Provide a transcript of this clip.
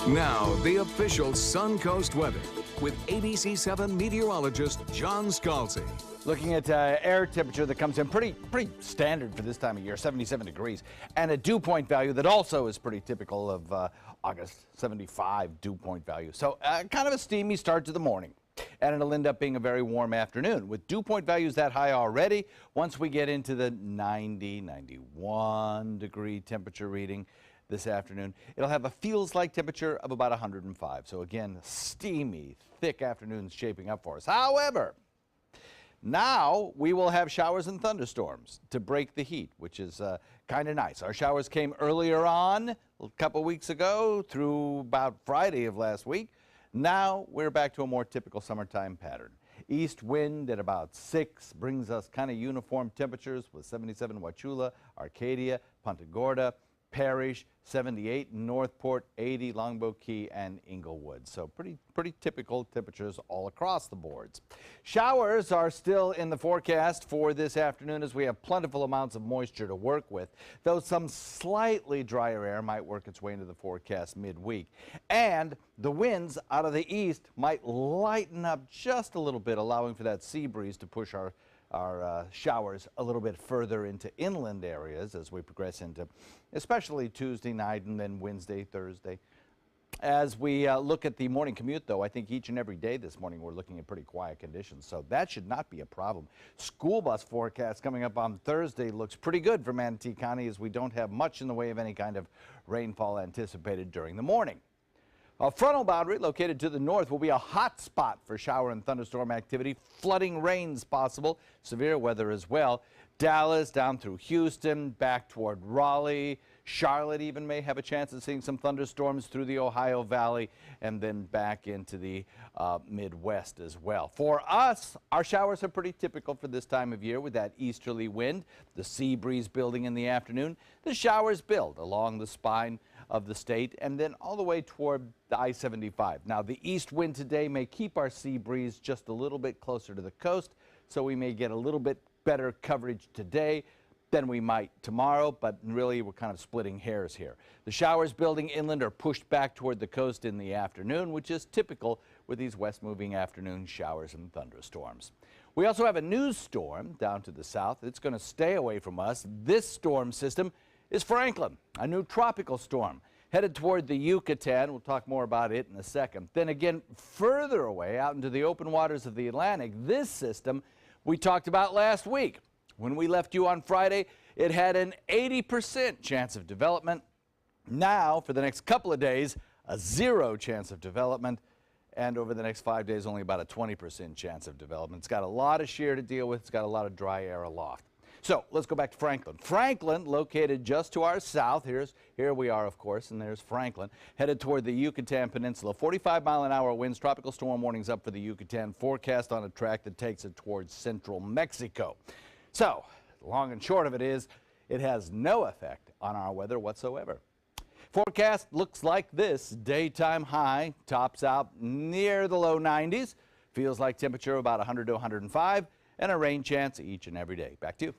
Now, the official Suncoast weather with ABC7 meteorologist John Scalzi. Looking at air temperature that comes in pretty standard for this time of year, 77 degrees, and a dew point value that also is pretty typical of August, 75 dew point value. So kind of a steamy start to the morning. And it'll end up being a very warm afternoon with dew point values that high already. Once we get into the 90, 91 degree temperature reading this afternoon, it'll have a feels like temperature of about 105. So again, steamy, thick afternoons shaping up for us. However, now we will have showers and thunderstorms to break the heat, which is kind of nice. Our showers came earlier on, a couple weeks ago, through about Friday of last week. Now we're back to a more typical summertime pattern. East wind at about 6 brings us kind of uniform temperatures with 77 Wauchula, Arcadia, Punta Gorda, Parrish, 78 in Northport, 80 Longboat Key and Inglewood. So pretty typical temperatures all across the boards. Showers are still in the forecast for this afternoon as we have plentiful amounts of moisture to work with, though some slightly drier air might work its way into the forecast midweek. And the winds out of the east might lighten up just a little bit, allowing for that sea breeze to push our showers a little bit further into inland areas as we progress into especially Tuesday night and then Wednesday, Thursday. As we look at the morning commute, though, I think each and every day this morning we're looking at pretty quiet conditions, so that should not be a problem. School bus forecast coming up on Thursday looks pretty good for Manatee County as we don't have much in the way of any kind of rainfall anticipated during the morning. A frontal boundary located to the north will be a hot spot for shower and thunderstorm activity. Flooding rains possible, severe weather as well. Dallas down through Houston, back toward Raleigh. Charlotte even may have a chance of seeing some thunderstorms through the Ohio Valley and then back into the Midwest as well. For us, our showers are pretty typical for this time of year with that easterly wind, the sea breeze building in the afternoon. The showers build along the spine of the state and then all the way toward the I-75. Now, the east wind today may keep our sea breeze just a little bit closer to the coast, so we may get a little bit better coverage today than we might tomorrow, but really we're kind of splitting hairs here. The showers building inland are pushed back toward the coast in the afternoon, which is typical with these west-moving afternoon showers and thunderstorms. We also have a new storm down to the south. It's going to stay away from us. This storm system is Franklin, a new tropical storm headed toward the Yucatan. We'll talk more about it in a second. Then again, further away out into the open waters of the Atlantic, this system we talked about last week. When we left you on Friday, it had an 80% chance of development. Now, for the next couple of days, a 0 chance of development. And over the next 5 days, only about a 20% chance of development. It's got a lot of shear to deal with. It's got a lot of dry air aloft. So let's go back to Franklin. Franklin, located just to our south. Here we are, of course, and there's Franklin, headed toward the Yucatan Peninsula. 45-mile-an-hour winds, tropical storm warnings up for the Yucatan, forecast on a track that takes it towards central Mexico. So, long and short of it is, it has no effect on our weather whatsoever. Forecast looks like this. Daytime high tops out near the low 90s. Feels like temperature about 100 to 105, and a rain chance each and every day. Back to you.